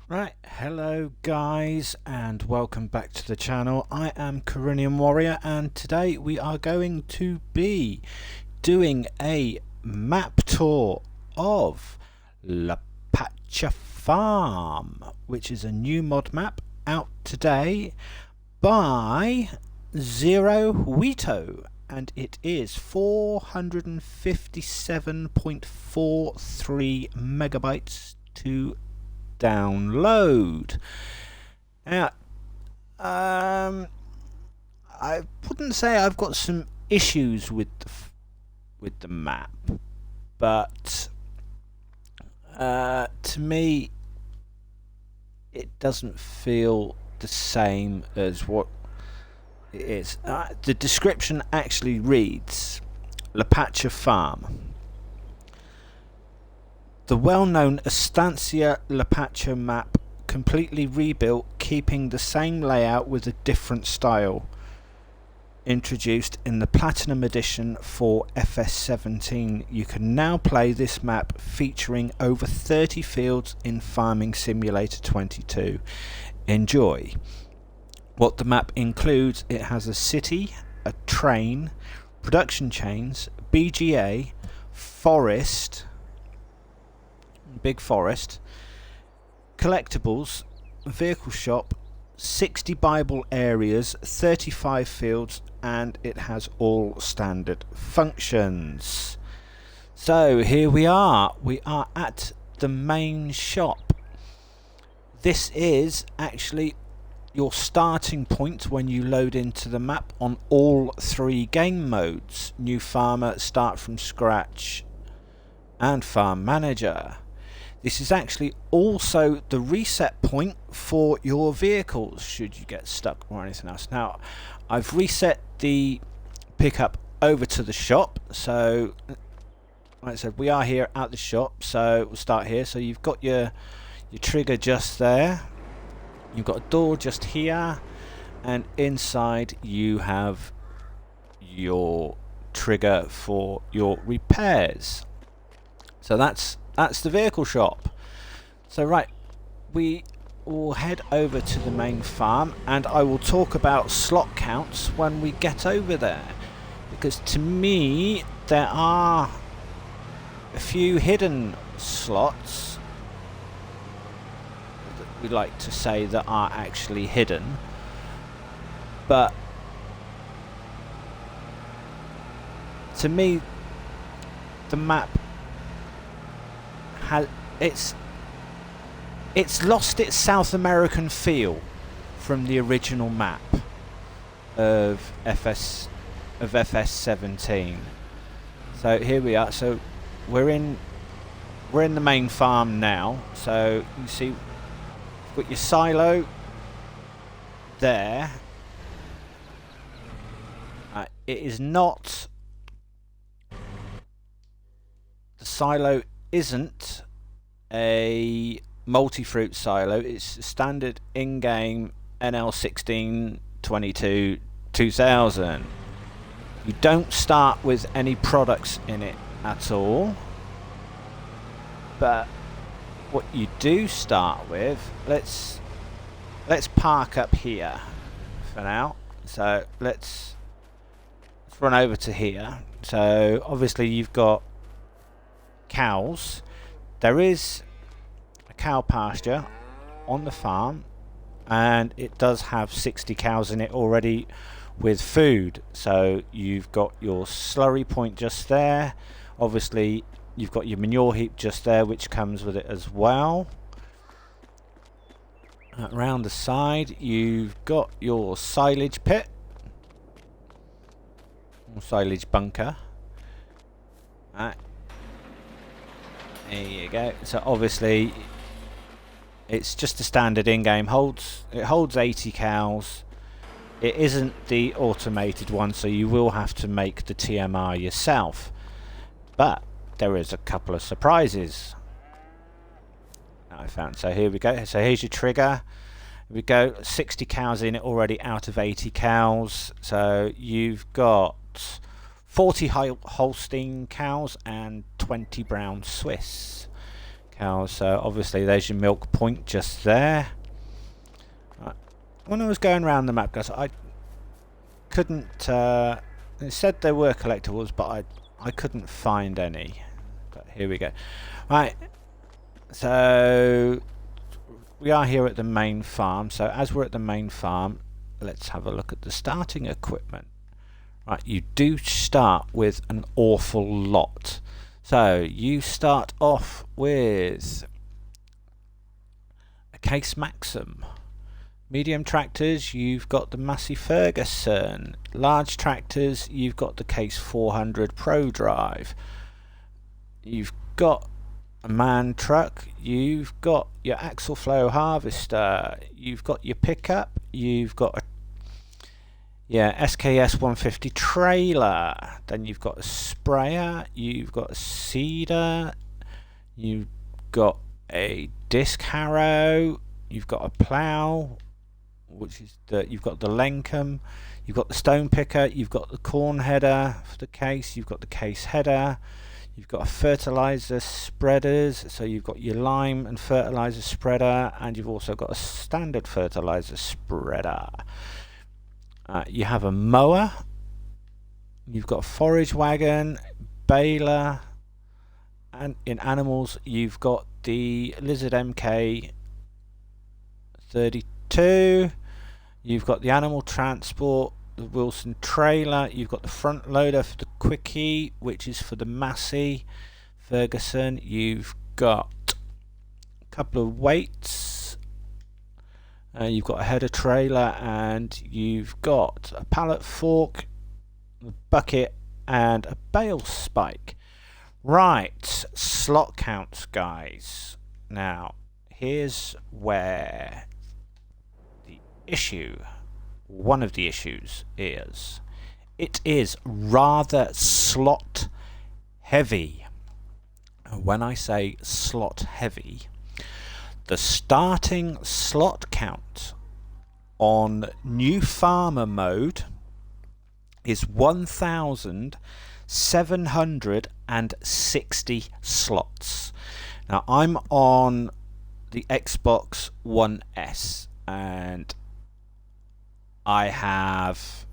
Right, hello guys and welcome back to the channel. I am Corinium Warrior and today we are going to be doing a map tour of Lapacho Farm, which is a new mod map out today by Oito, and it is 457.43 megabytes to download. Now, I wouldn't say I've got some issues with the map, but to me, it doesn't feel the same as what it is. The description actually reads: Lapacho Farm. The well-known Estancia Lapacho map, completely rebuilt, keeping the same layout with a different style. Introduced in the Platinum Edition for FS17, you can now play this map featuring over 30 fields in Farming Simulator 22. Enjoy. What the map includes: it has a city, a train, production chains, BGA, forest, big forest, collectibles, vehicle shop, 60 Bible areas, 35 fields, and it has all standard functions. So here we are at the main shop. This is actually your starting point when you load into the map on all three game modes: New Farmer, Start from Scratch, and Farm Manager. This is actually also the reset point for your vehicles should you get stuck or anything else. Now, I've reset the pickup over to the shop, so like I said, we are here at the shop, so we'll start here. So you've got your trigger just there, you've got a door just here, and inside you have your trigger for your repairs. So that's the vehicle shop. So right, we will head over to the main farm, and I will talk about slot counts when we get over there, because to me there are a few hidden slots that we like to say that are actually hidden, but to me the map has it's lost its South American feel from the original map of FS17. So here we are. So we're in the main farm now. So you see, you've got your silo there. It is not. The silo isn't a multi-fruit silo. It's a standard in-game NL16 22 2000. You don't start with any products in it at all, but what you do start with, let's park up here for now. So let's run over to here. So obviously you've got cows. There is a cow pasture on the farm, and it does have 60 cows in it already with food. So you've got your slurry point just there. Obviously you've got your manure heap just there, which comes with it as well. Around the side you've got your silage pit, or silage bunker. There you go. So obviously it's just a standard in-game it holds 80 cows. It isn't the automated one, so you will have to make the TMR yourself, but there is a couple of surprises I found. So here we go. So here's your trigger. Here we go. 60 cows in it already out of 80 cows. So you've got 40 Holstein cows and 20 brown Swiss cows. So obviously there's your milk point just there. Right. When I was going around the map, guys, I couldn't. It said there were collectibles, but I couldn't find any. But here we go. Right. So we are here at the main farm. So as we're at the main farm, let's have a look at the starting equipment. Right, you do start with an awful lot. So you start off with a Case Maxim. Medium tractors, you've got the Massey Ferguson. Large tractors, you've got the Case 400 Pro Drive. You've got a man truck, you've got your axle flow harvester, you've got your pickup, you've got a SKS 150 trailer, then you've got a sprayer, you've got a seeder, you've got a disc harrow, you've got a plough, which is you've got the Lenkum, you've got the stone picker, you've got the corn header for the case, you've got the case header, you've got a fertilizer spreaders, so you've got your lime and fertilizer spreader, and you've also got a standard fertilizer spreader. You have a mower, you've got a forage wagon, baler, and in animals you've got the Lizard MK 32, you've got the animal transport, the Wilson trailer, you've got the front loader for the Quickie, which is for the Massey Ferguson, you've got a couple of weights, you've got a header trailer, and you've got a pallet fork, a bucket, and a bale spike. Right, slot counts, guys. Now, here's where the issue, one of the issues is, it is rather slot heavy. When I say slot heavy, the starting slot count on new farmer mode is 1,760 slots. Now I'm on the Xbox One S and I have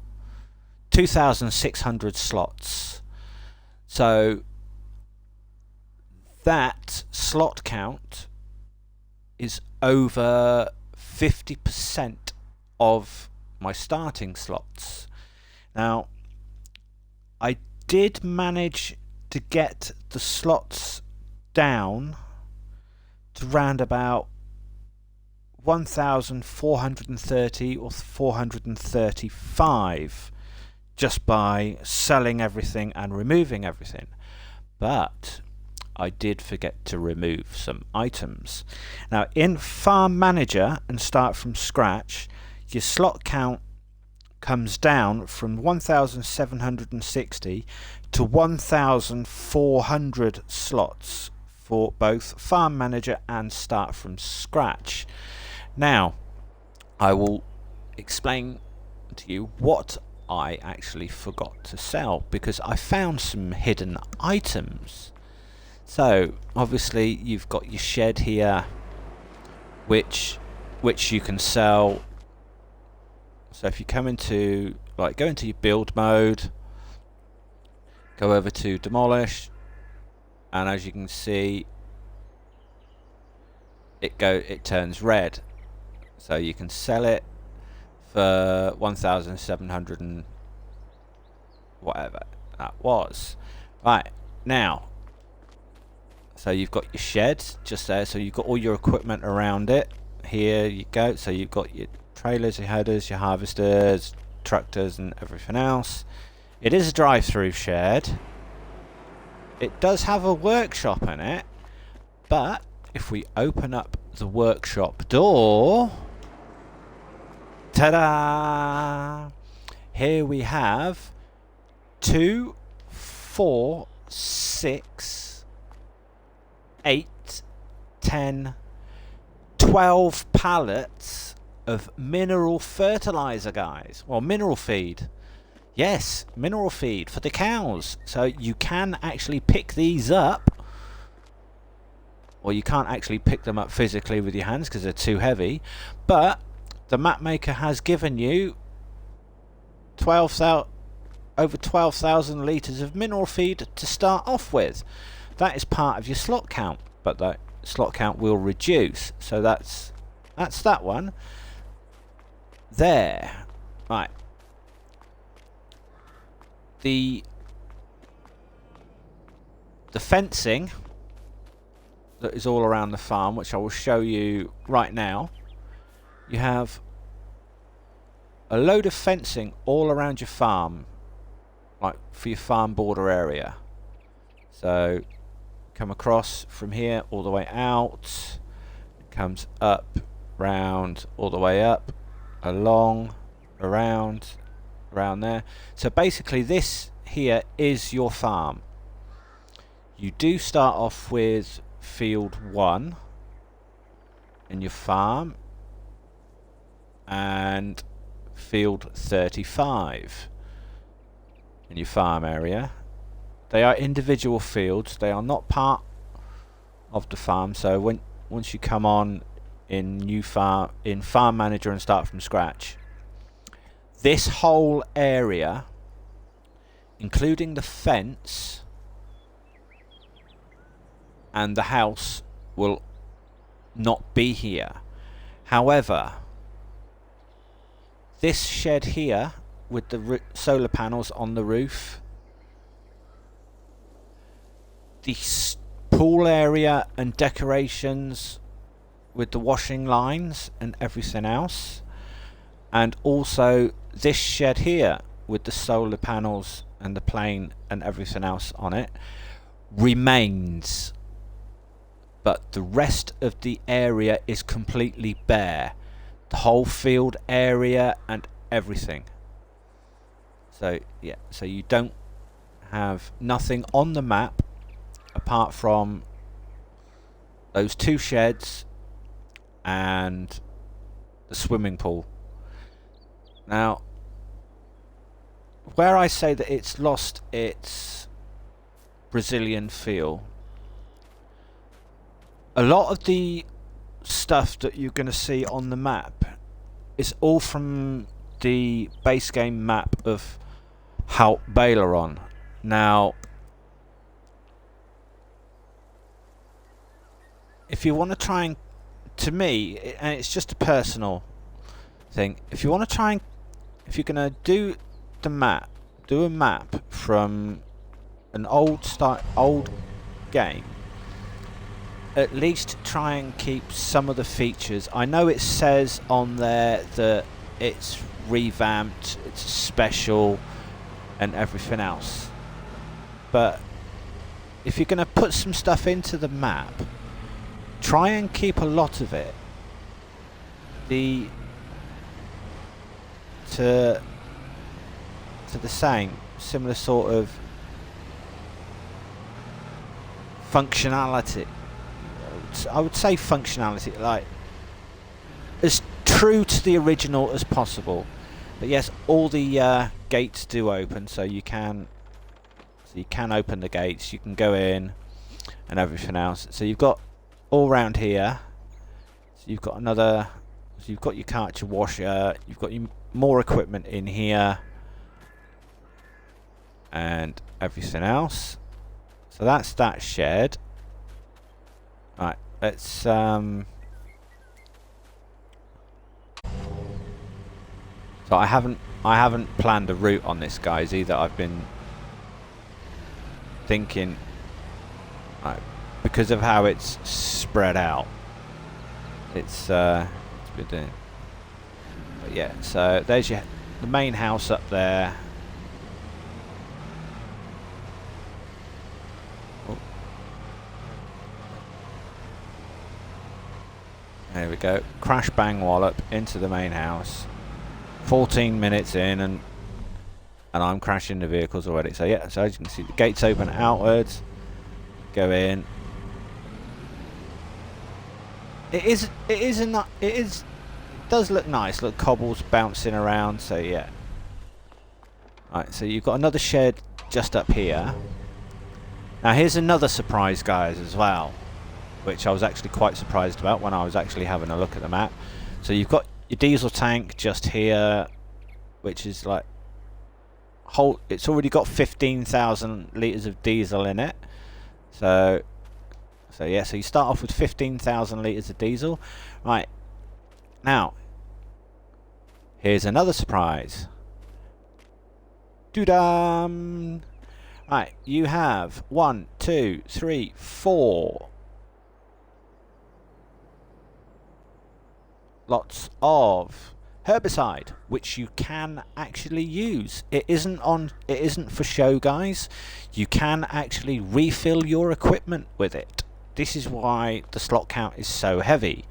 2,600 slots. So that slot count is over 50% of my starting slots. Now, I did manage to get the slots down to round about 1,430 or 435 just by selling everything and removing everything. But I did forget to remove some items. Now in Farm Manager and Start from Scratch, your slot count comes down from 1,760 to 1,400 slots for both Farm Manager and Start from Scratch. Now I will explain to you what I actually forgot to sell, because I found some hidden items. So obviously you've got your shed here, which you can sell. So if you come into, like, go into your build mode, go over to demolish, and as you can see, it turns red. So you can sell it for 1,700 and whatever that was. Right, now, so you've got your shed just there, so you've got all your equipment around it. Here you go, so you've got your trailers, your headers, your harvesters, tractors and everything else. It is a drive-through shed. It does have a workshop in it, but if we open up the workshop door, ta-da! Here we have 2, 4, 6, 8, 10, 12 pallets of mineral fertilizer, guys. Well, mineral feed. Yes, mineral feed for the cows. So you can actually pick these up or you can't actually pick them up physically with your hands because they're too heavy, but the map maker has given you 12,000 over 12,000 litres of mineral feed to start off with. That is part of your slot count, but that slot count will reduce. So that's that one there. Right. The fencing that is all around the farm, which I will show you right now. You have a load of fencing all around your farm, like for your farm border area. So come across from here all the way out, it comes up, round, all the way up, along, around there. So basically this here is your farm. You do start off with field 1 in your farm and field 35 in your farm area. They are individual fields, they are not part of the farm, so once you come on in Farm Manager and start from scratch, this whole area, including the fence and the house, will not be here. However, this shed here with the solar panels on the roof, the pool area and decorations with the washing lines and everything else, and also this shed here with the solar panels and the plane and everything else on it remains, but the rest of the area is completely bare, the whole field area and everything. So yeah, so you don't have nothing on the map apart from those 2 sheds and the swimming pool. Now, where I say that it's lost its Brazilian feel, a lot of the stuff that you're going to see on the map is all from the base game map of Hout Baileron. Now, if you want to try and, to me, and it's just a personal thing, if you want to try and, if you're going to do the map, do a map from an old game, at least try and keep some of the features. I know it says on there that it's revamped, it's special and everything else, but if you're going to put some stuff into the map, try and keep a lot of it to the same, similar sort of functionality. I would say functionality, like as true to the original as possible. But yes, all the gates do open, so you can open the gates, you can go in and everything else. So you've got all round here, so you've got another, so you've got your cartridge washer, you've got your more equipment in here and everything else. So that's that shed. Right, let's so I haven't planned a route on this, guys, either. I've been thinking, right, because of how it's spread out, it's been doing. But yeah, so there's the main house up there. Oh. There we go. Crash bang wallop into the main house. 14 minutes in and I'm crashing the vehicles already. So yeah, so as you can see, the gates open outwards. Go in. It does look nice. Look, cobbles bouncing around. So yeah. Right, so you've got another shed just up here. Now here's another surprise, guys, as well. which I was actually quite surprised about when I was actually having a look at the map. So you've got your diesel tank just here, which is like it's already got 15,000 litres of diesel in it. So yeah, so you start off with 15,000 litres of diesel. Right, now here's another surprise. Doo-dum! Right, you have 1, 2, 3, 4 lots of herbicide, which you can actually use. It isn't for show, guys. You can actually refill your equipment with it. This is why the slot count is so heavy,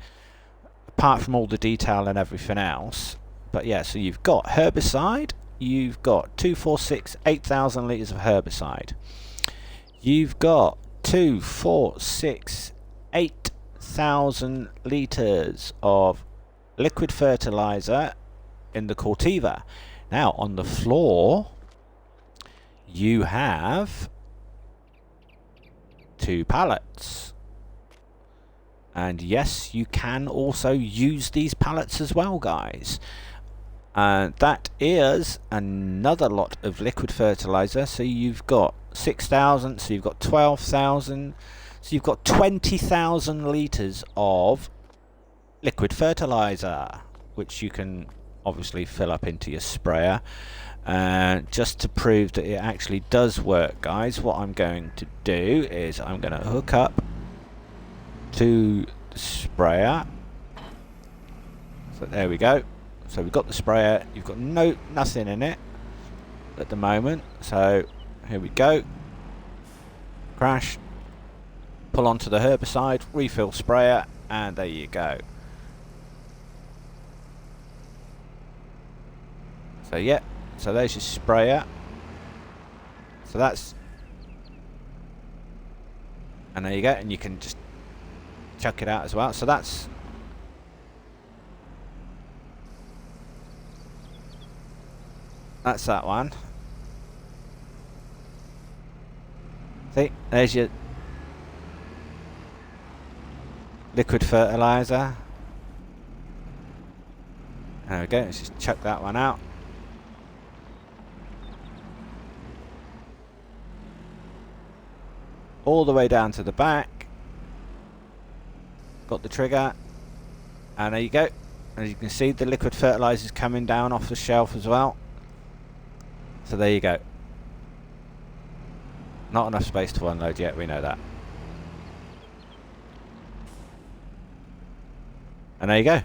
apart from all the detail and everything else. But yeah, so you've got herbicide, you've got 2, 4, 6, 8,000 litres of herbicide. You've got 2, 4, 6, 8,000 litres of liquid fertilizer in the Cortiva. Now on the floor you have 2 pallets, and yes, you can also use these pallets as well, guys. And that is another lot of liquid fertilizer. So you've got 6,000, so you've got 12,000, so you've got 20,000 litres of liquid fertilizer, which you can obviously fill up into your sprayer. Just to prove that it actually does work, guys, what I'm going to do is I'm going to hook up to the sprayer. So there we go. So we've got the sprayer. You've got nothing in it at the moment. So here we go. Crash. Pull onto the herbicide. Refill sprayer, and there you go. So yeah, so there's your sprayer. So that's, and there you go, and you can just chuck it out as well. So that's that one. See, there's your liquid fertilizer. There we go, let's just chuck that one out. All the way down to the back. Got the trigger, and there you go. As you can see, the liquid fertilizer is coming down off the shelf as well. So there you go. Not enough space to unload yet, we know that. And there you go.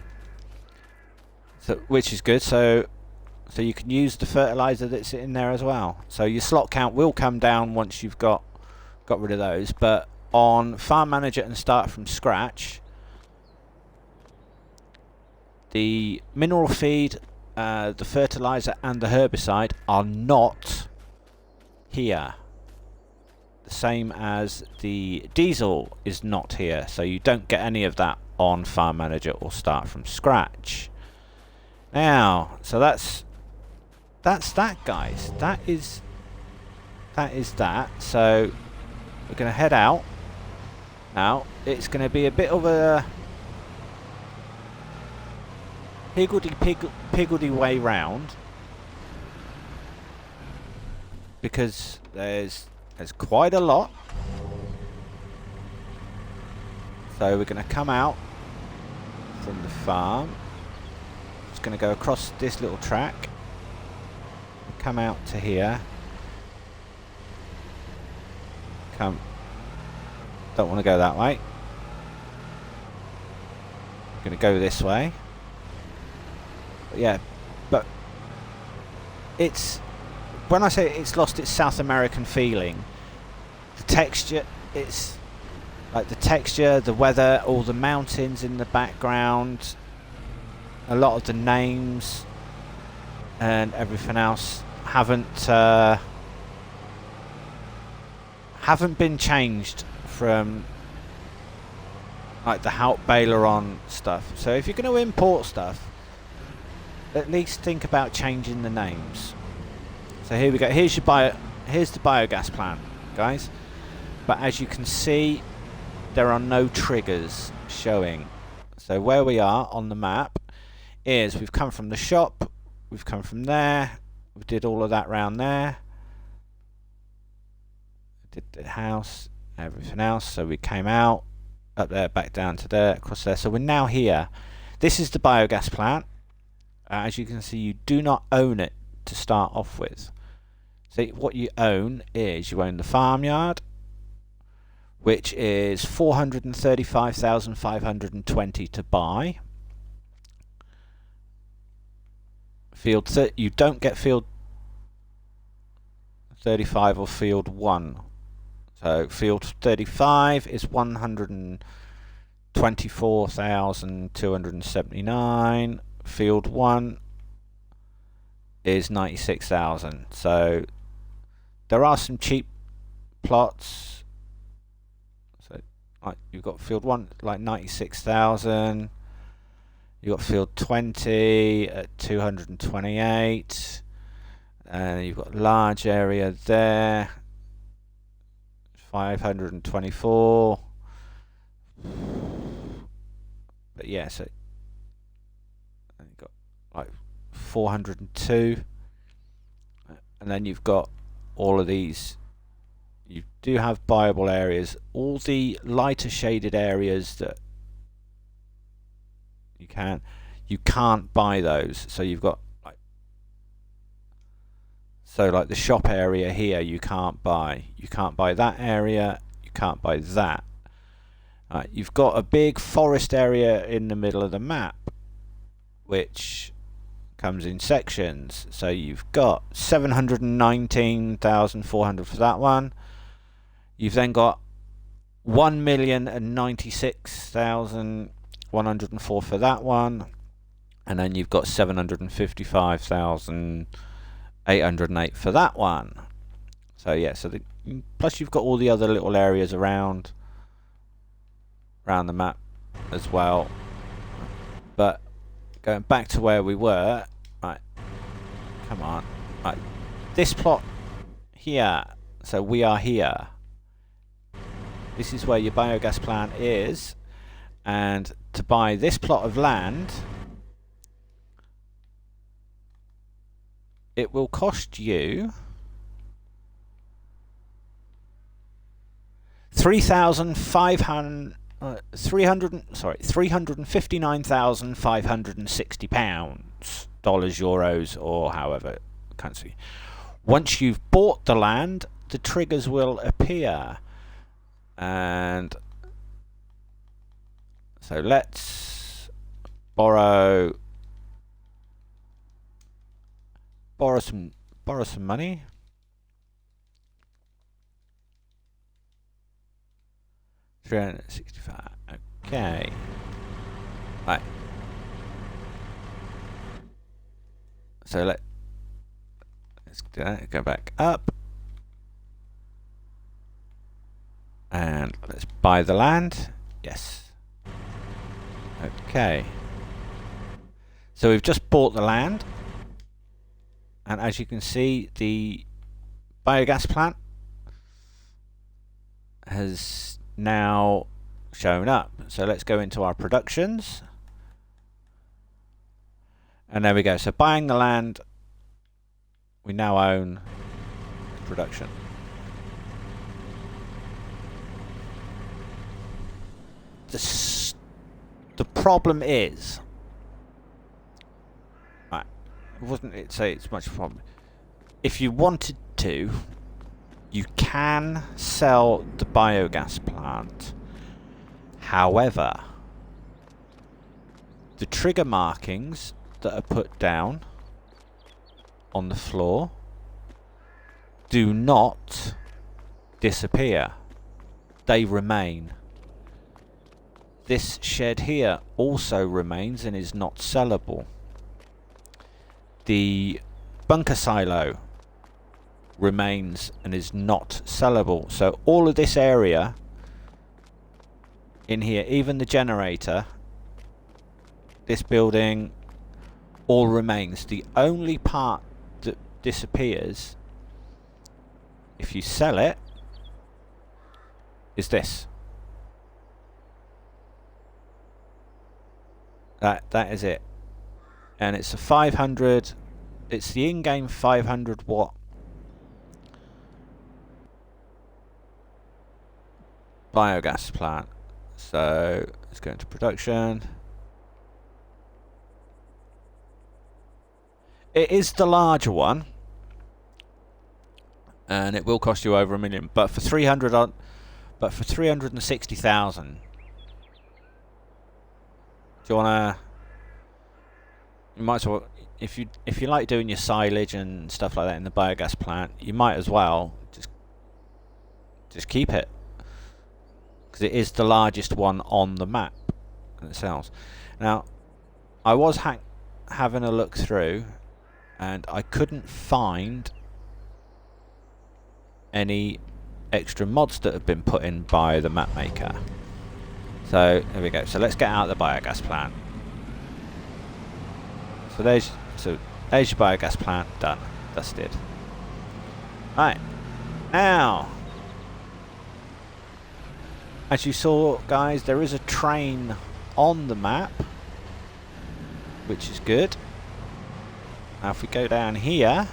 So, which is good. So you can use the fertilizer that's in there as well. So your slot count will come down once you've got rid of those. But on Farm Manager and Start from Scratch, the mineral feed, the fertilizer and the herbicide are not here. The same as the diesel is not here, so you don't get any of that on Farm Manager or Start from Scratch. Now, so that's that, guys. That is that. So we're going to head out. Now it's going to be a bit of a higgledy-piggledy way round, because there's quite a lot. So we're going to come out from the farm. It's going to go across this little track, come out to here. Don't want to go that way. I'm going to go this way. But yeah, but it's, when I say it's lost its South American feeling, the texture, it's like the texture, the weather, all the mountains in the background, a lot of the names and everything else haven't been changed from like the Hout Baileron stuff. So if you're going to import stuff, at least think about changing the names. So here we go. Here's the biogas plant, guys. But as you can see, there are no triggers showing. So where we are on the map is we've come from the shop, we've come from there, we did all of that round there, did the house, everything else. So we came out, up there, back down to there, across there. So we're now here. This is the biogas plant. As you can see, you do not own it to start off with. So what you own is, you own the farmyard, which is 435,520 to buy. You don't get field 35 or field 1. So field 35 is 124,279. Field 1 is 96,000. So there are some cheap plots. So like you've got field 1 like 96,000. You've got field 20 at 228. And you've got large area there, 524. But yeah, so you've got like 402, and then you've got all of these. You do have viable areas. All the lighter shaded areas that you can't buy those. So you've got like the shop area here, you can't buy. You can't buy that area. You can't buy that. You've got a big forest area in the middle of the map, which comes in sections. So you've got 719,400 for that one. You've then got 1,096,104 for that one, and then you've got 755,808 for that one. So yeah, plus you've got all the other little areas around the map as well. But going back to where we were, right, come on, right, this plot here, so we are here. This is where your biogas plant is, and to buy this plot of land, it will cost you 359,560 pounds, dollars, euros, or however currency. Once you've bought the land, the triggers will appear, and so let's borrow some money. $365. Okay. Right. So let's do that. Go back up. And let's buy the land. Yes. Okay. So we've just bought the land. And as you can see, the biogas plant has now shown up. So let's go into our productions. And there we go. So buying the land, we now own production. The problem is, right, wouldn't say it's much of a problem. If you wanted to, you can sell the biogas plant. However, the trigger markings that are put down on the floor do not disappear. They remain. This shed here also remains and is not sellable. The bunker silo remains and is not sellable. So all of this area in here, even the generator, this building, all remains. The only part that disappears if you sell it is this. That is it. And it's a 500, it's the in-game 500 watt biogas plant. So let's go into production. It is the larger one, and it will cost you over $1 million. But for 360,000, do you wanna? You might as well, if you like doing your silage and stuff like that in the biogas plant, you might as well just keep it, because it is the largest one on the map that it sells. Now, I was having a look through, and I couldn't find any extra mods that have been put in by the map maker. So there we go. So let's get out of the biogas plant. So there's your biogas plant done, dusted. Right, now, as you saw, guys, there is a train on the map, which is good. Now if we go down here,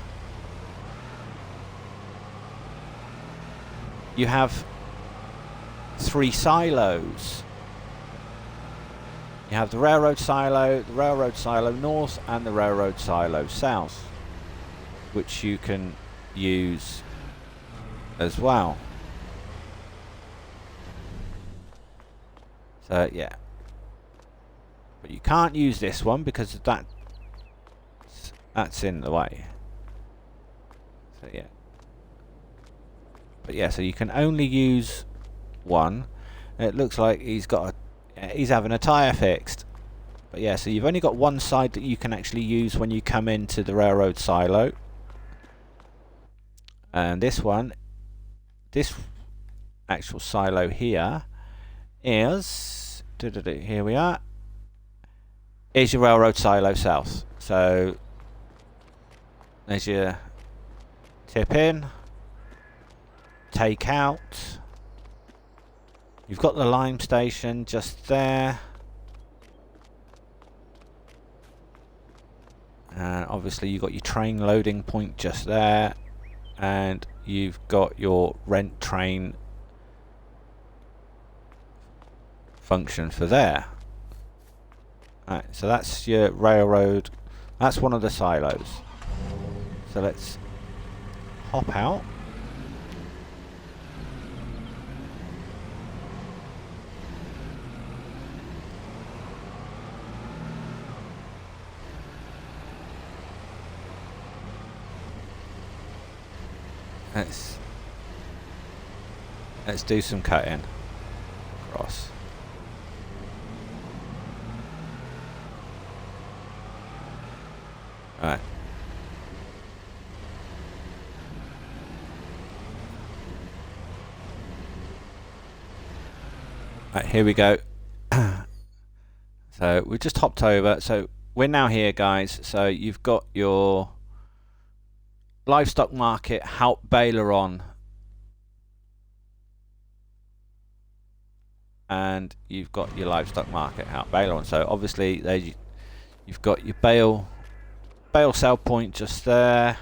you have 3 silos. You have the railroad silo north, and the railroad silo south, which you can use as well. So yeah, but you can't use this one because that's in the way. So yeah, but yeah, so you can only use one. It looks like he's having a tyre fixed. But yeah, so you've only got one side that you can actually use when you come into the railroad silo. And this actual silo here is, here we are, is your railroad silo south. So there's your tip in, take out. You've got the lime station just there. And obviously you've got your train loading point just there. And you've got your rent train function for there. Alright, so that's your railroad. That's one of the silos. So let's hop out. Let's do some cutting across. Alright. Right, here we go. So we just hopped over. So we're now here, guys. So you've got your livestock market, Hout Baylor on, and you've got your livestock market, Hout Baylor on. So obviously there you've got your bale sell point just there.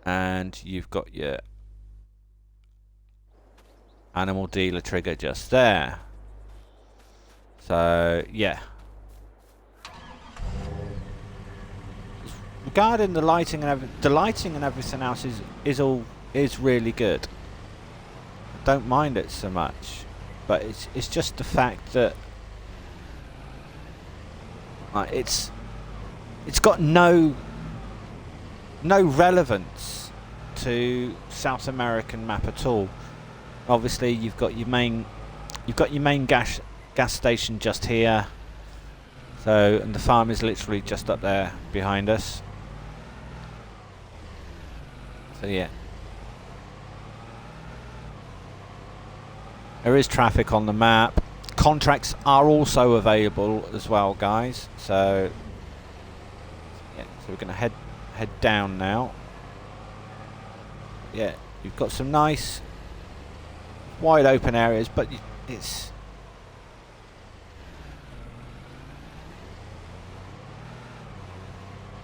And you've got your animal dealer trigger just there. So yeah. Regarding the lighting and everything else is really good. I don't mind it so much, but it's just the fact that it's got no relevance to South American map at all. Obviously you've got your main gas station just here. So, and the farm is literally just up there behind us. So yeah, there is traffic on the map. Contracts are also available as well, guys. So yeah, so we're going to head down now. Yeah, you've got some nice wide open areas, but it's...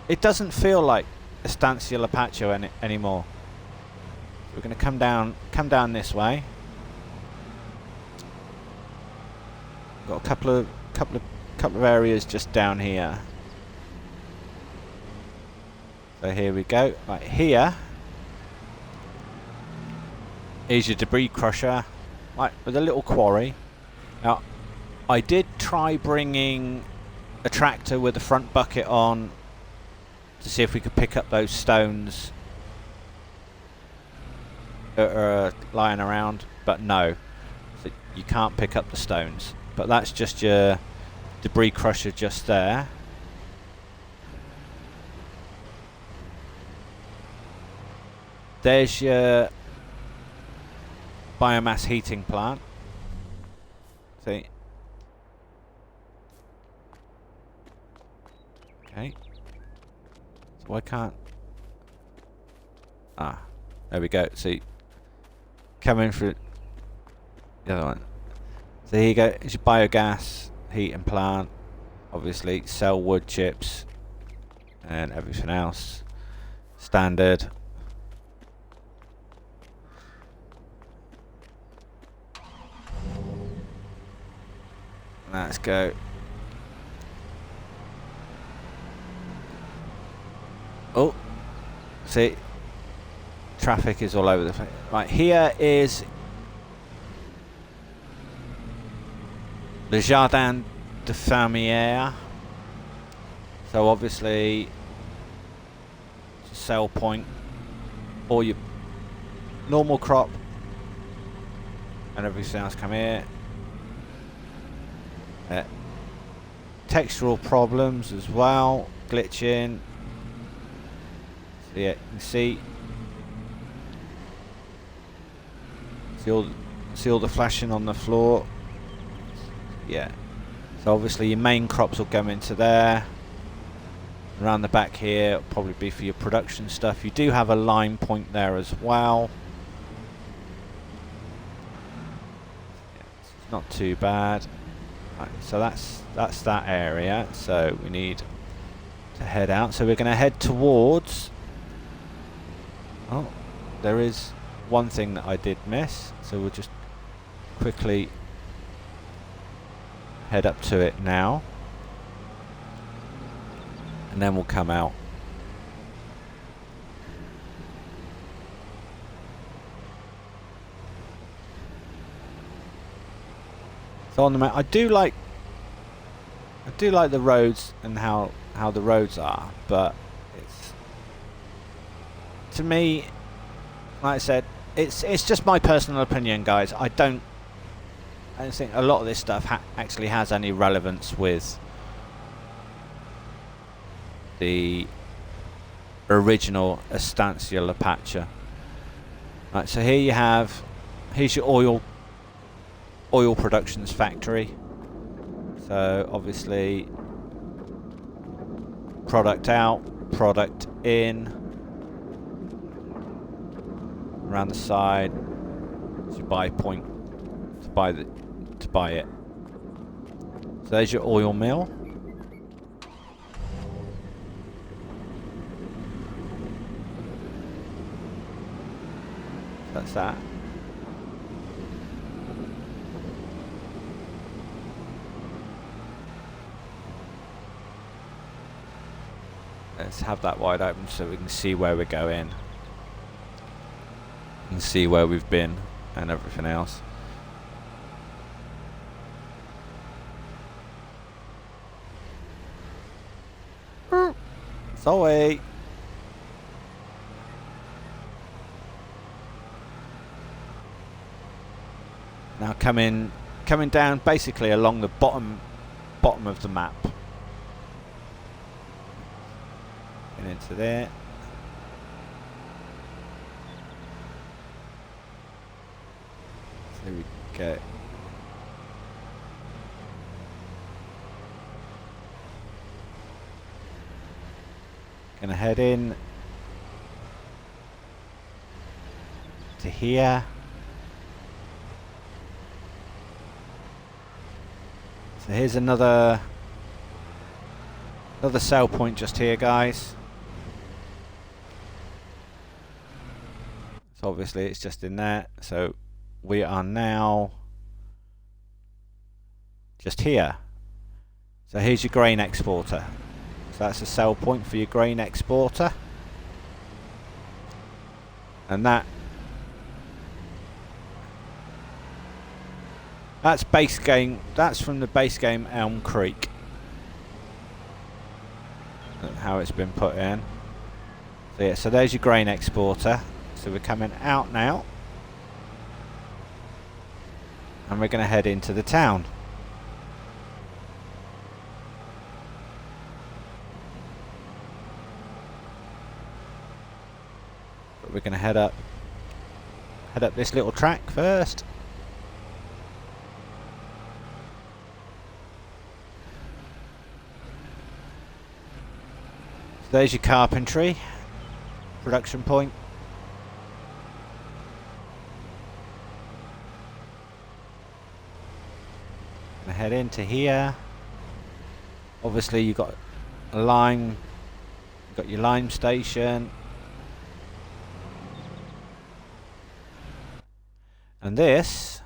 It doesn't feel like Estancia Lapacho anymore. We're going to come down this way. Got a couple of areas just down here. So here we go. Right here is your debris crusher, right, with a little quarry. Now, I did try bringing a tractor with the front bucket on to see if we could pick up those stones that are lying around, but no, so you can't pick up the stones. But that's just your debris crusher just there. There's your biomass heating plant. See? Okay. So why can't... Ah, there we go. See? Come in for the other one. So here you go. It's your biogas heating plant. Obviously, sell wood chips and everything else. Standard. Let's go. Oh, see, traffic is all over the place. Right, here is the Jardin de Fermière. So obviously, it's a sell point for your normal crop and everything else. Come here. Textural problems as well, glitching. So yeah, you can see all the flashing on the floor. Yeah. So obviously your main crops will go into there. Around the back here, it'll probably be for your production stuff. You do have a line point there as well. Yeah, it's not too bad. Right, so that's that area. So we need to head out. So we're going to head towards... Oh, there is one thing that I did miss. So we'll just quickly head up to it now. And then we'll come out. So on the map, I do like the roads and how the roads are, but it's, to me, like I said, it's just my personal opinion, guys. I don't think a lot of this stuff actually has any relevance with the original Estancia Lapacho. Right, so here's your oil productions factory. So obviously product out, product in. Around the side is your buy point to buy it. So there's your oil mill. That's that. Let's have that wide open so we can see where we're going and see where we've been and everything else. Sorry. Now coming down basically along the bottom of the map. And into there. There we go. Gonna head in to here. So here's another sell point just here, guys. So obviously it's just in there. So we are now just here. So here's your grain exporter. So that's a sell point for your grain exporter. And that's base game. That's from the base game Elm Creek. And how it's been put in. So yeah, so there's your grain exporter. So we're coming out now. And we're going to head into the town. But we're going to head up this little track first. So there's your carpentry production point. Head into here. Obviously you've got a lime, you've got your lime station, and this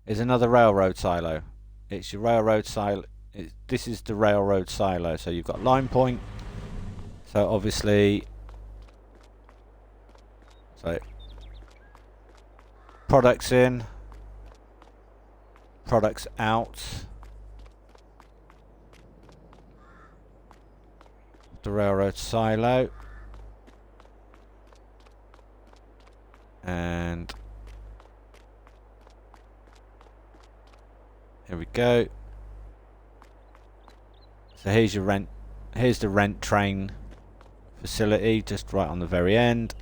is another railroad silo. It's your railroad silo. This is the railroad silo. So you've got lime point. So obviously, so products in, products out. The railroad silo. And here we go. So here's your rent. Here's the rent train facility, just right on the very end.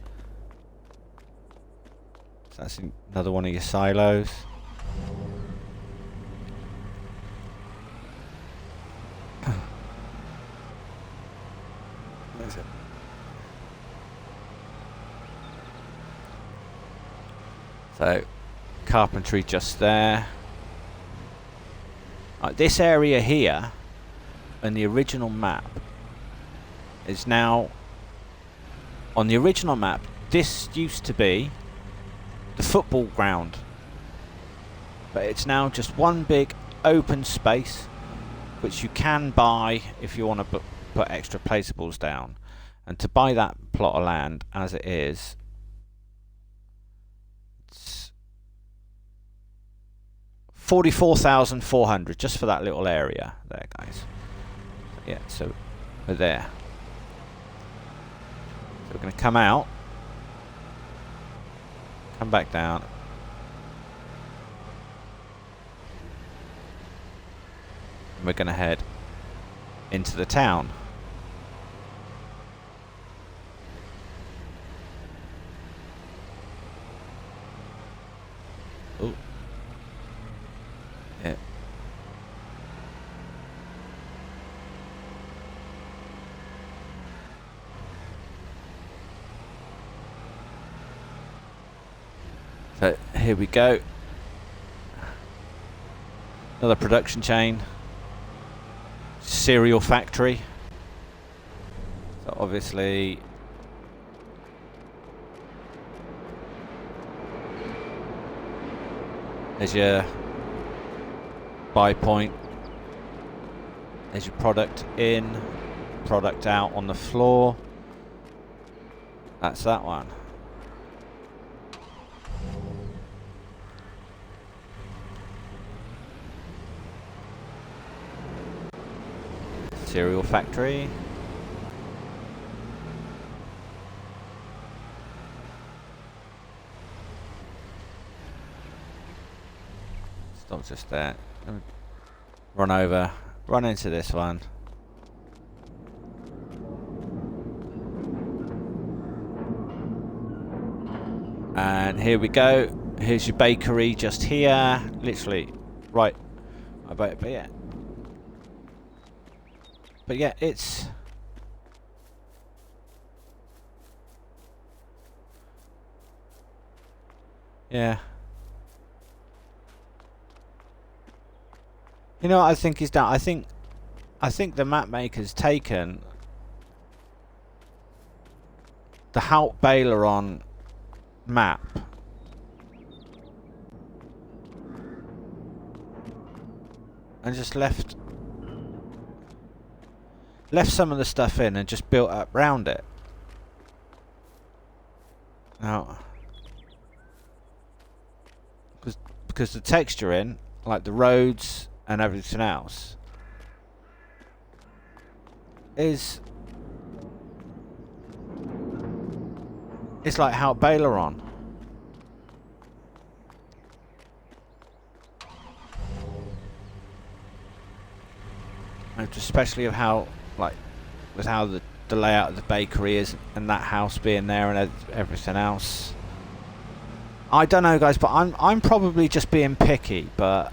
So that's another one of your silos. Where's it? So carpentry just there. This area here in the original map is now, on the original map, this used to be the football ground, but it's now just one big open space which you can buy if you want to put extra placeables down. And to buy that plot of land as it is, it's 44,400 just for that little area there, guys. Yeah, so we're there. So we're going to come out, come back down, and we're going to head into the town. Oh, yeah. So here we go. Another production chain. Cereal factory. So obviously there's your buy point. There's your product in, product out on the floor. That's that one. Cereal factory. Stop just there. Run over. Run into this one. And here we go. Here's your bakery just here. Literally right. But yeah. But yeah, it's yeah. You know what I think he's done? I think the map maker's taken the Halt Baileron map and just left some of the stuff in and just built up round it. Now, because the texture in, like the roads and everything else, is it's like Halt Baileron. And especially of how, like, with how the layout of the bakery is and that house being there and everything else. I don't know, guys, but I'm probably just being picky, but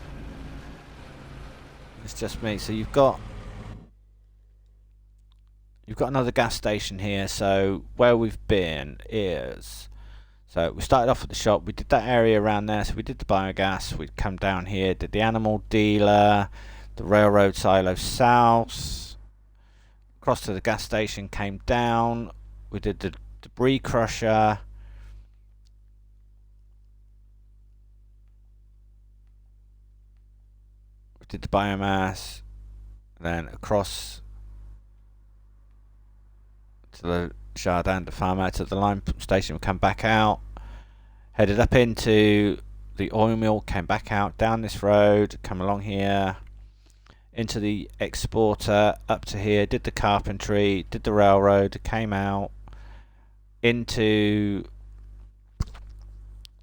it's just me. So you've got another gas station here. So where we've been is, so we started off at the shop. We did that area around there. So we did the biogas. We'd come down here, did the animal dealer, the railroad silo south, across to the gas station, came down. We did the debris crusher. We did the biomass. Then across to the Jardin de Farmer, to the line station, we come back out, headed up into the oil mill, came back out down this road, come along here into the exporter, up to here, did the carpentry, did the railroad, came out into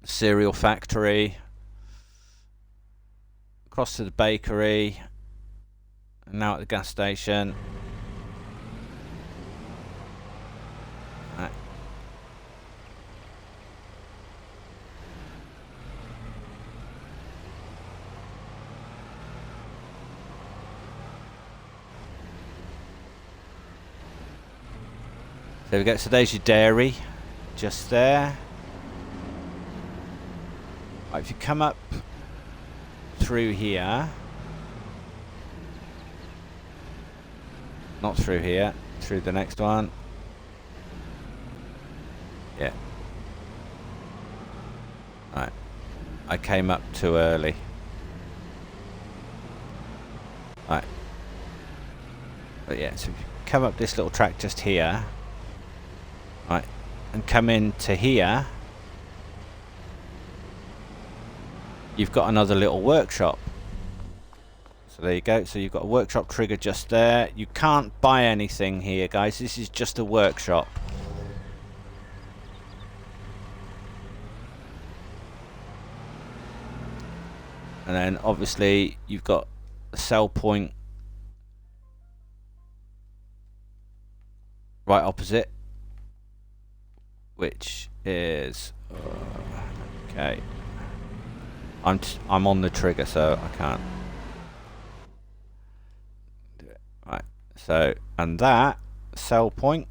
the cereal factory, across to the bakery, and now at the gas station. There we go, so there's your dairy, just there. Right, if you come up through here, not through here, through the next one. Yeah. Right, I came up too early. Right. But yeah, so if you come up this little track just here, right, and come into here, you've got another little workshop. So there you go. So you've got a workshop trigger just there. You can't buy anything here, guys. This is just a workshop. And then obviously you've got a sell point right opposite, which is okay. I'm on the trigger, so I can't do it. Right. So, and that sell point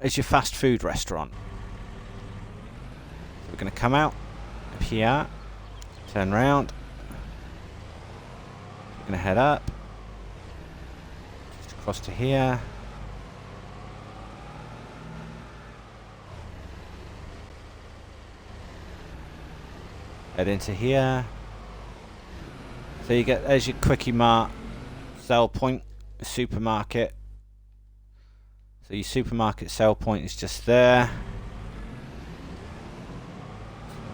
is your fast food restaurant. So we're going to come out of here, turn round. We're going to head up, just across to here. Head into here. So you get, there's your Quickie Mart sell point, supermarket. So your supermarket sell point is just there.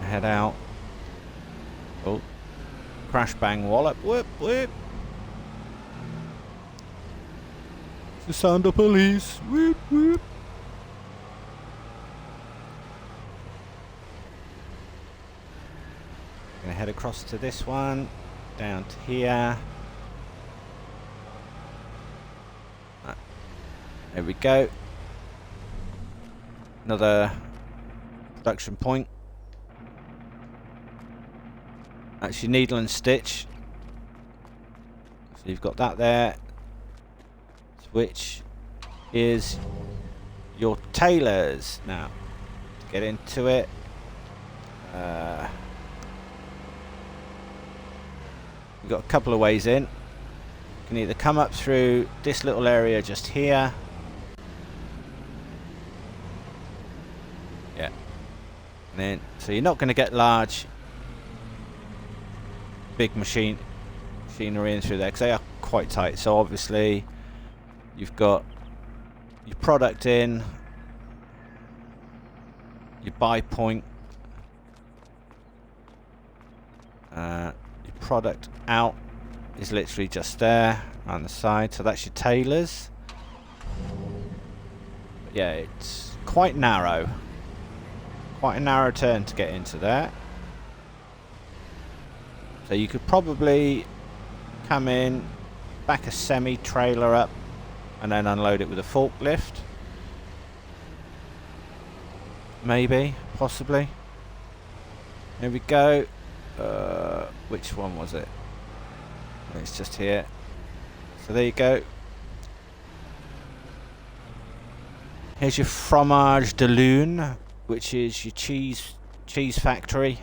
Head out. Oh, crash bang wallop, whip whip. It's the sound of police, whip whip. Gonna head across to this one, down to here. Right. There we go. Another production point. That's your needle and stitch. So you've got that there, which is your tailors. Now, to get into it. You've got a couple of ways in. You can either come up through this little area just here. Yeah. And then, so you're not going to get big machinery in through there because they are quite tight. So obviously you've got your product in, your buy point, your product out is literally just there on the side, so that's your tailors. But yeah, it's quite narrow, quite a narrow turn to get into there. So you could probably come in, back a semi-trailer up, and then unload it with a forklift. Maybe, possibly. Here we go. Which one was it? It's just here. So there you go. Here's your fromage de lune, which is your cheese factory.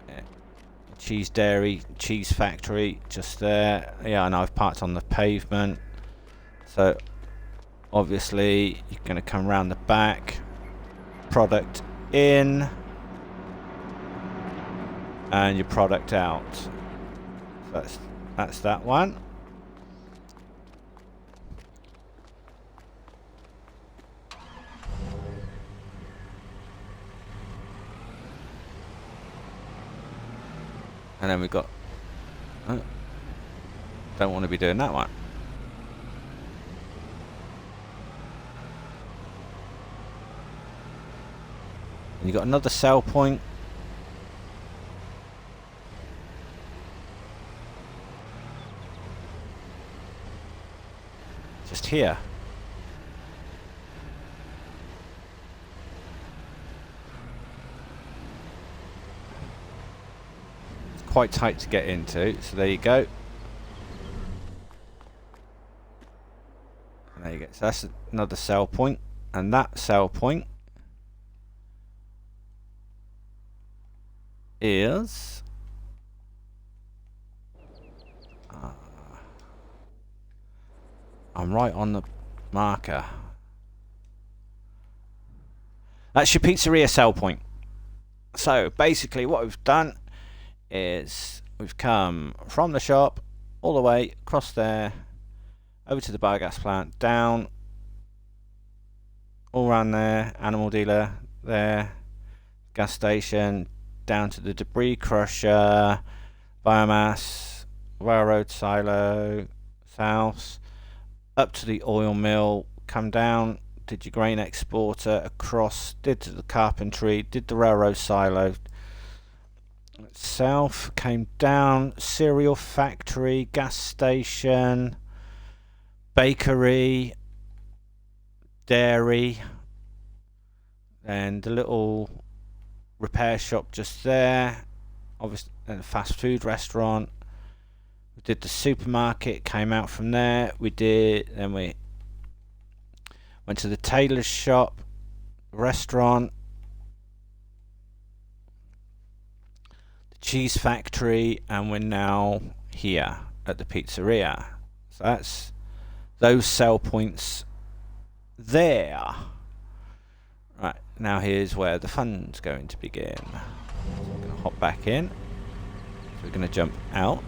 Yeah. Cheese dairy, cheese factory, just there. Yeah, and I've parked on the pavement. So obviously you're going to come around the back, product in, and your product out. So that's that one. And then we've got, don't want to be doing that one. And you've got another sell point. Just here. It's quite tight to get into, so there you go. And there you go. So that's another sell point, and that sell point is I'm right on the marker. That's your pizzeria sell point. So basically what we've done is we've come from the shop all the way across there, over to the biogas plant, down, all around there, animal dealer there, gas station, down to the debris crusher, biomass, railroad silo, south, up to the oil mill, come down, did your grain exporter, across, did to the carpentry, did the railroad silo, south, came down, cereal factory, gas station, bakery, dairy, and the little repair shop just there, obviously, and a fast food restaurant. We did the supermarket, came out from there. Then we went to the tailor's shop, restaurant, the cheese factory, and we're now here at the pizzeria. So that's those sell points there. Right, now here's where the fun's going to begin. So we're going to hop back in. So we're going to jump out.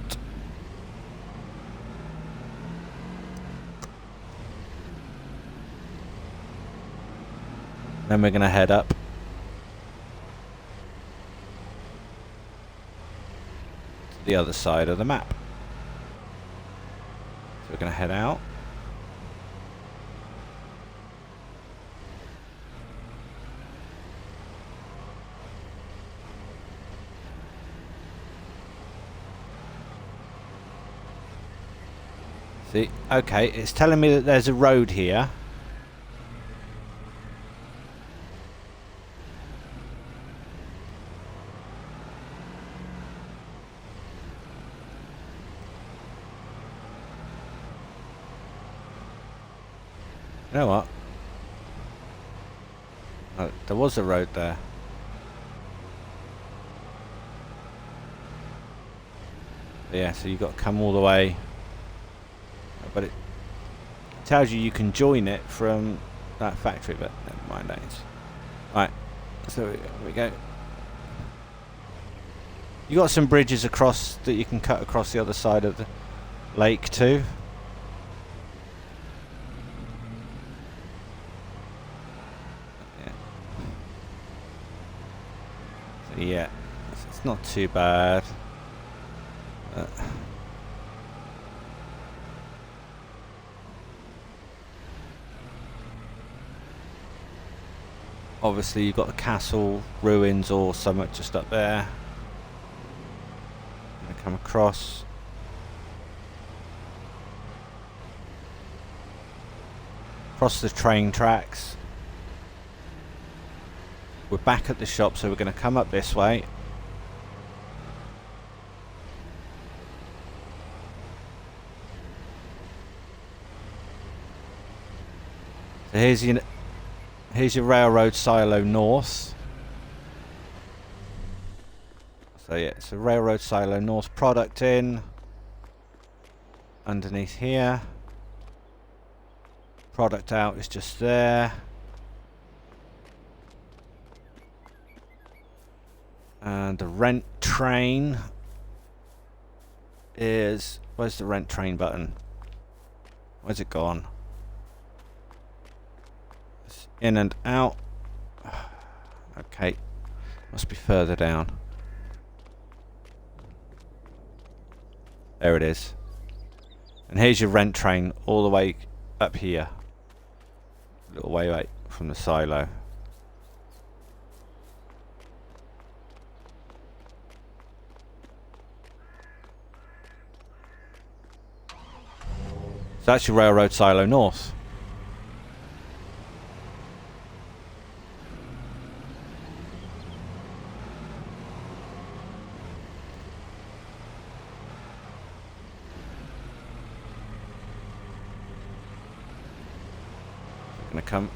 Then we're going to head up to the other side of the map. So we're going to head out. See, okay, it's telling me that there's a road here. You know what? Oh, there was a road there. So yeah, so you've got to come all the way, but it tells you can join it from that factory, but never mind that. Right, so here we go. You got some bridges across that you can cut across the other side of the lake too. Yeah. So yeah, it's not too bad. Obviously you've got the castle ruins or something just up there. Gonna come across. Across the train tracks. We're back at the shop, so we're gonna come up this way. So here's your railroad silo north. So yeah, it's a railroad silo north, product in underneath here. Product out is just there. And the rent train is, where's the rent train button? Where's it gone? It's in and out. Okay, must be further down. There it is. And here's your rent train all the way up here. A little way away from the silo. So that's your railroad silo north. Gonna come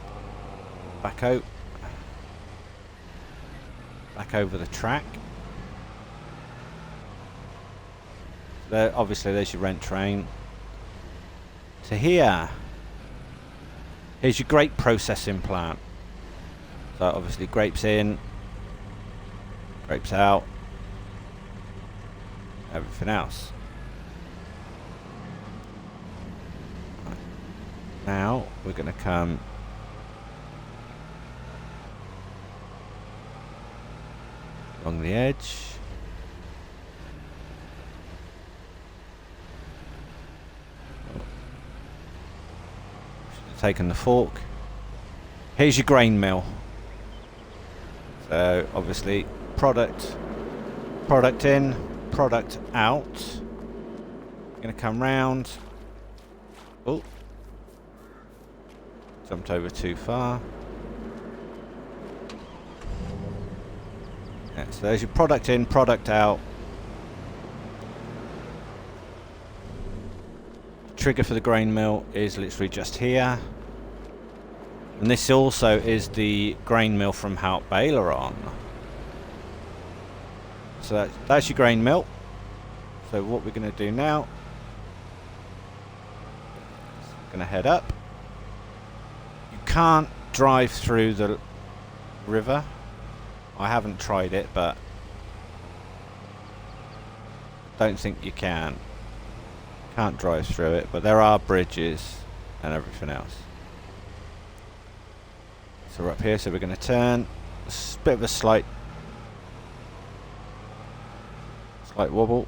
back out, back over the track. There, obviously, there's your rent train. To here, here's your grape processing plant. So obviously, grapes in, grapes out, everything else. Right. Now we're going to come along the edge. Taken the fork. Here's your grain mill. So obviously product in, product out. Gonna come round. Oh, jumped over too far. Yeah, so there's your product in, product out. Trigger for the grain mill is literally just here, and this also is the grain mill from Hout Baileron. So that's your grain mill. So what we're going to do now, going to head up. You can't drive through the river. I haven't tried it, but don't think you can. Can't drive through it, but there are bridges and everything else. So we're up here, so we're going to turn. It's a bit of a slight wobble.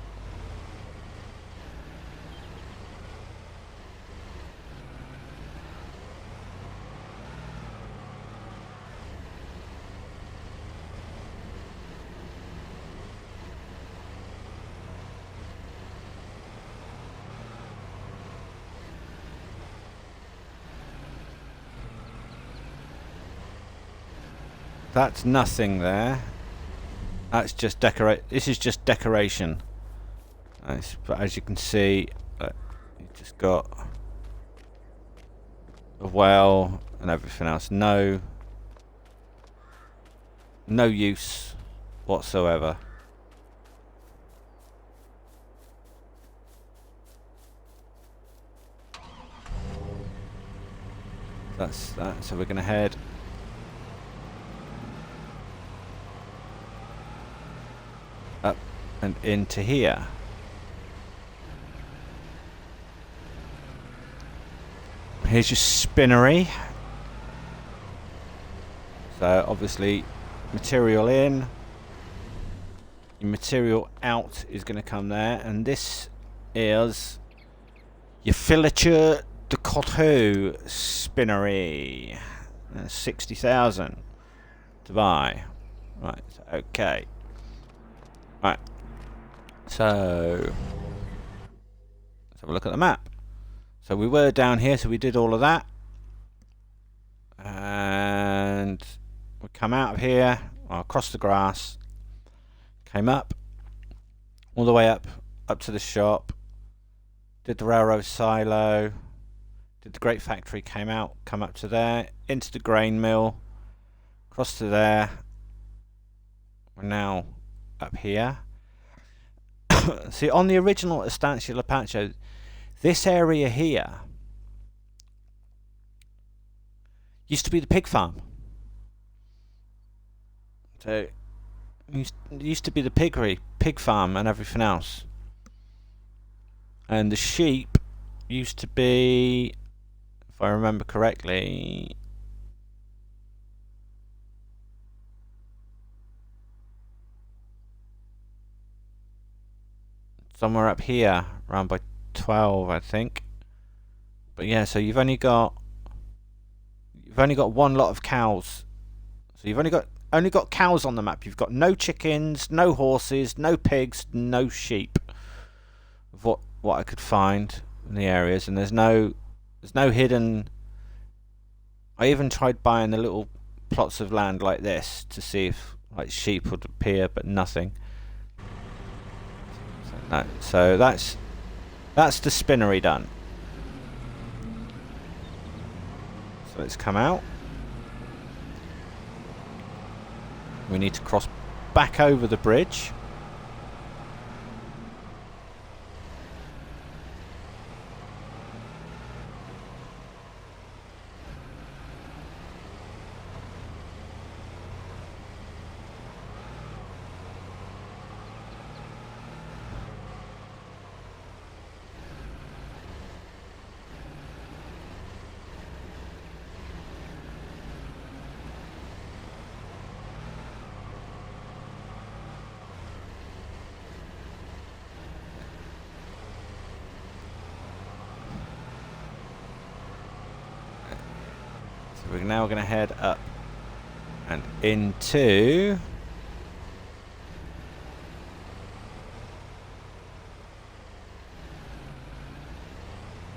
That's nothing there. That's just decorate. This is just decoration. Nice, but as you can see, you've just got a well and everything else. No use whatsoever. That's that. So we're going to head up and into here. Here's your spinnery. So obviously material in, your material out is going to come there, and this is your filature de coteau spinnery. 60,000 to buy. Right, okay. Right, so let's have a look at the map. So we were down here, so we did all of that, and we come out of here, across the grass, came up, all the way up to the shop, did the railroad silo, did the grape factory, came out, come up to there, into the grain mill, across to there. We're now up here. See, on the original Estancia Lapacho, this area here used to be the pig farm. So it used to be the pig farm and everything else. And the sheep used to be, if I remember correctly, somewhere up here, around by 12, I think. But yeah, so you've only got one lot of cows. So you've only got cows on the map. You've got no chickens, no horses, no pigs, no sheep. Of what I could find in the areas, and there's no hidden. I even tried buying the little plots of land like this to see if like sheep would appear, but nothing. No, so that's the spinnery done. So let's come out. We need to cross back over the bridge. We're now going to head up and into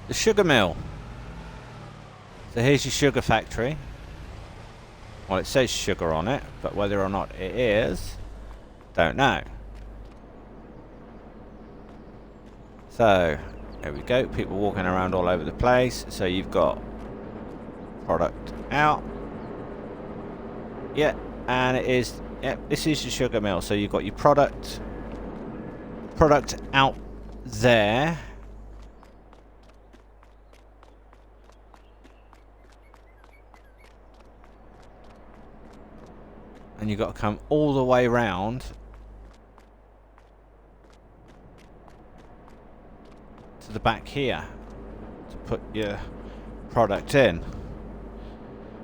the sugar mill. So here's your sugar factory. Well, it says sugar on it, but whether or not it is, don't know. So there we go, people walking around all over the place. So you've got product out, yeah, and it is, yeah, this is your sugar mill. So you've got your product out there, and you've got to come all the way round to the back here to put your product in.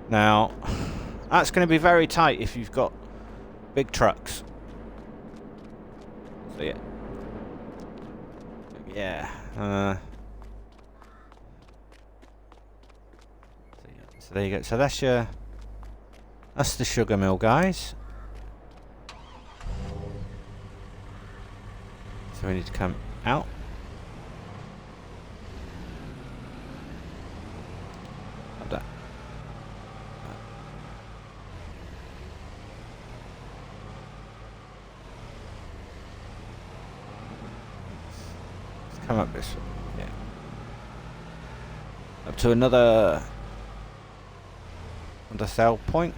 Now, that's going to be very tight if you've got big trucks. So yeah, so there you go. So that's the sugar mill, guys. So we need to come out. Come up this way, yeah. Up to another sell point.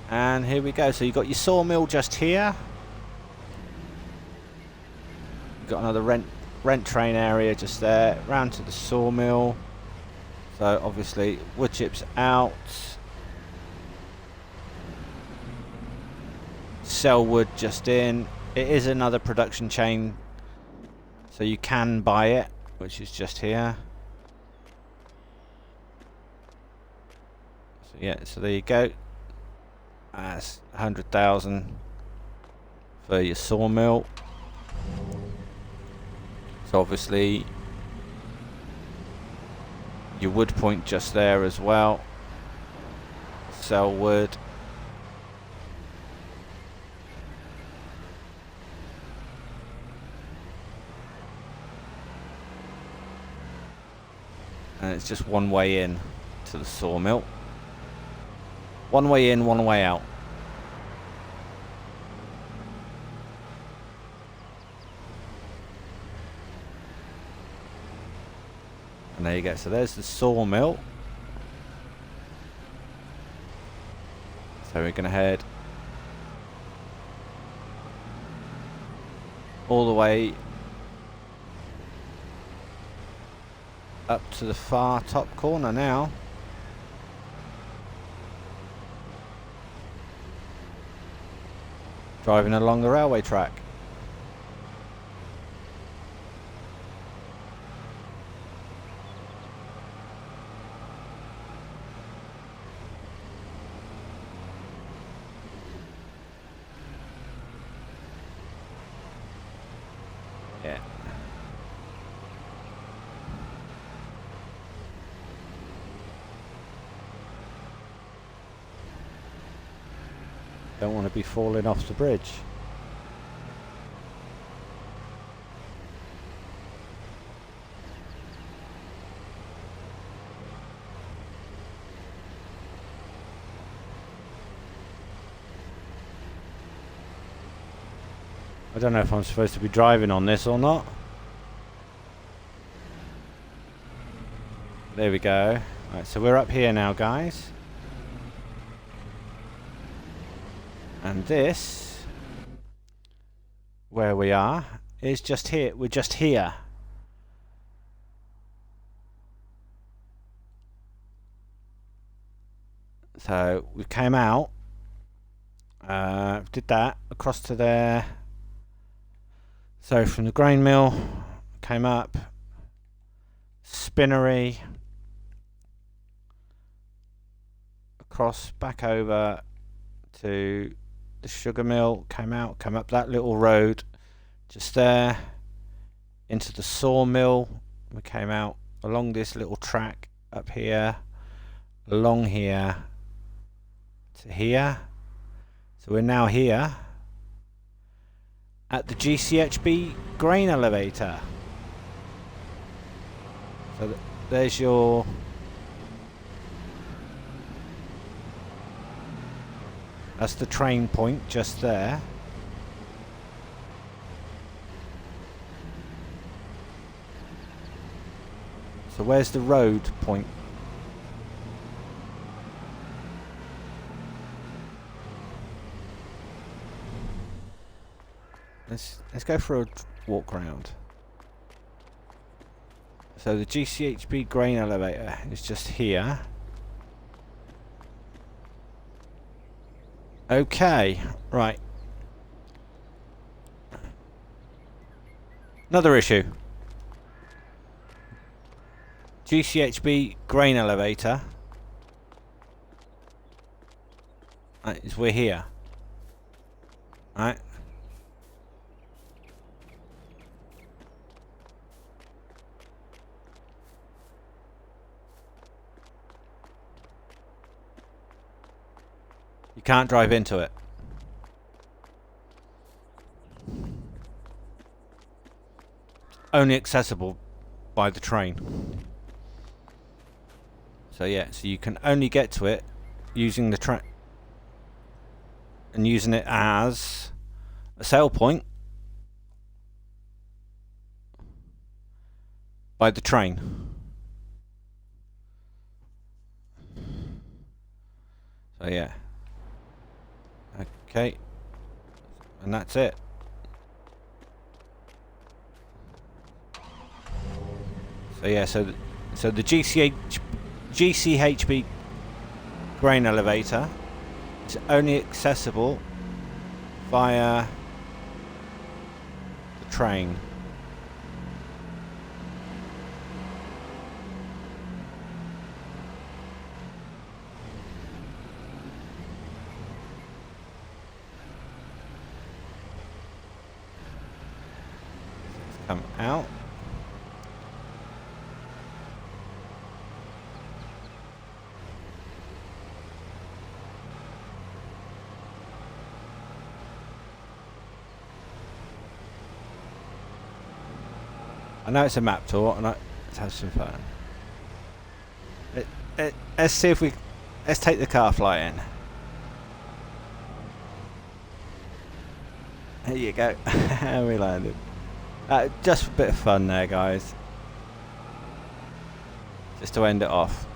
And here we go. So you've got your sawmill just here. You've got another rent train area just there. Round to the sawmill. So obviously wood chips out. Sell wood just in. It is another production chain, so you can buy it, which is just here. So yeah, so there you go. That's 100,000 for your sawmill. So obviously your wood point just there as well. Sell wood. And it's just one way in to the sawmill. One way in, one way out. And there you go. So there's the sawmill. So we're going to head all the way up to the far top corner now. Driving along the railway track. Yeah. Don't want to be falling off the bridge. I don't know if I'm supposed to be driving on this or not. There we go. Right, so we're up here now, guys. And this, where we are, is just here. We're just here. So we came out, did that, across to there. So from the grain mill, came up, spinnery, across, back over to the sugar mill, came out, come up that little road, just there, into the sawmill. We came out along this little track up here, along here, to here. So we're now here at the GCHB grain elevator. So there's your that's the train point just there. So where's the road point? Let's go for a walk round. So the GCHB grain elevator is just here. Okay, right. Another issue. GCHB grain elevator. Right, is we're here. Right. You can't drive into it. Only accessible by the train. So yeah, so you can only get to it using the train and using it as a sale point by the train. So yeah. Okay. And that's it. So yeah, so the GCHB GCHB grain elevator is only accessible via the train. Come out. I know it's a map tour, and let's have some fun. Let's see if let's take the car flying. There you go. We landed. Just a bit of fun there, guys. Just to end it off.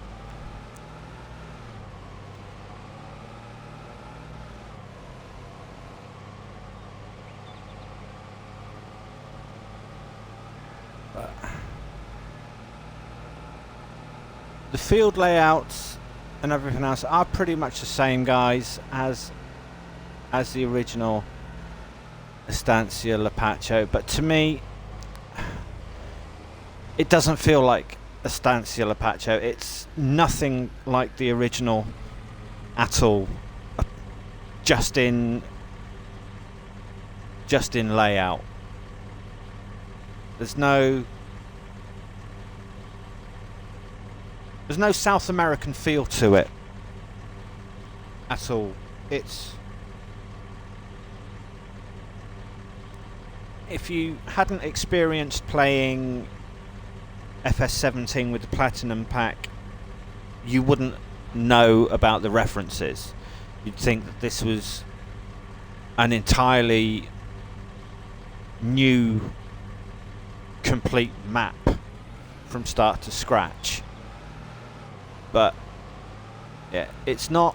The field layouts and everything else are pretty much the same, guys, as the original Estancia Lapacho, but to me it doesn't feel like Estancia Lapacho. It's nothing like the original at all, just in layout. There's no South American feel to it at all. If you hadn't experienced playing FS17 with the Platinum Pack, you wouldn't know about the references. You'd think that this was an entirely new, complete map from start to scratch. But yeah, it's not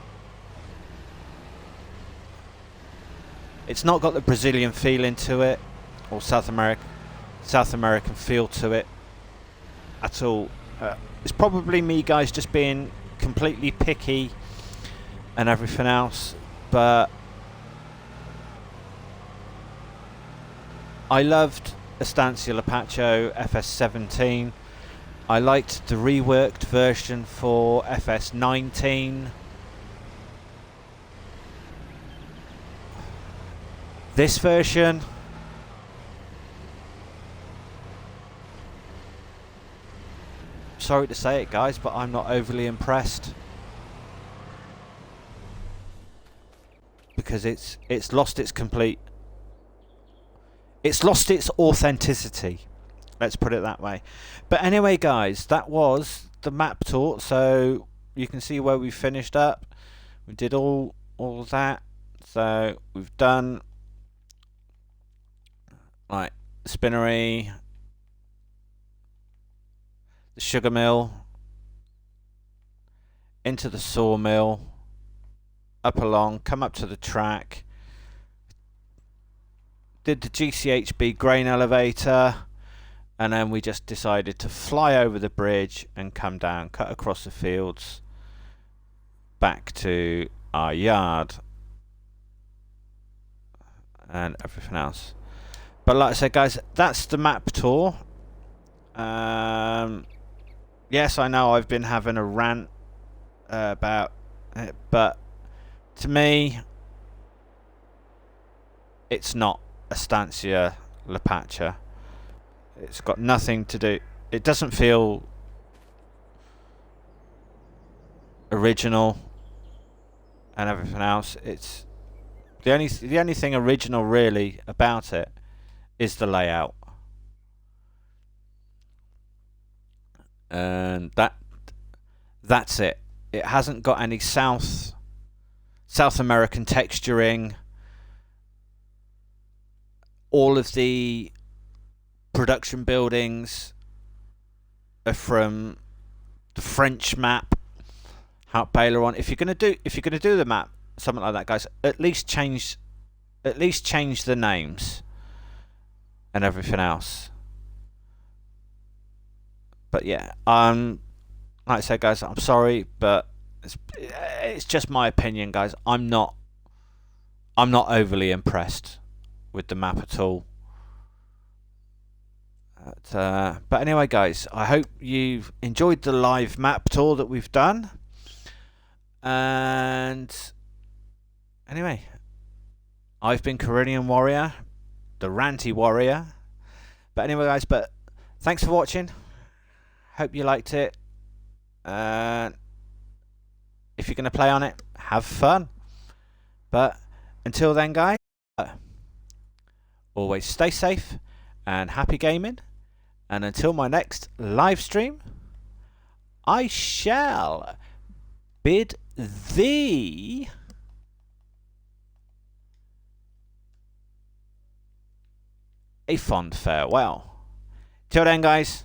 got the Brazilian feeling to it, or South American feel to it at all. It's probably me, guys, just being completely picky and everything else, but I loved Estancia Lapacho FS17. I liked the reworked version for FS19. This version, sorry to say it, guys, but I'm not overly impressed, because it's lost its authenticity. Let's put it that way. But anyway, guys, that was the map tour. So you can see where we finished up. We did all that. So we've done like the spinnery, the sugar mill, into the sawmill, up along, come up to the track, did the GCHB grain elevator, and then we just decided to fly over the bridge and come down, cut across the fields, back to our yard and everything else. But like I said, guys, that's the map tour. Yes, I know I've been having a rant about it, but to me, it's not Estancia Lapacho. It's got nothing to do. It doesn't feel original and everything else. It's the only thing original really about it is the layout, and that's it. It hasn't got any South American texturing. All of the production buildings are from the French map, how Baylor on. If you're gonna do the map, something like that, guys, at least change the names and everything else. But yeah, Like I said, guys, I'm sorry, but it's just my opinion, guys. I'm not overly impressed with the map at all. But anyway, guys, I hope you've enjoyed the live map tour that we've done. And anyway, I've been Carillion Warrior, the ranty warrior. But anyway, guys, thanks for watching. Hope you liked it. If you're going to play on it, have fun. But until then, guys, always stay safe and happy gaming. And until my next live stream, I shall bid thee a fond farewell. Till then, guys,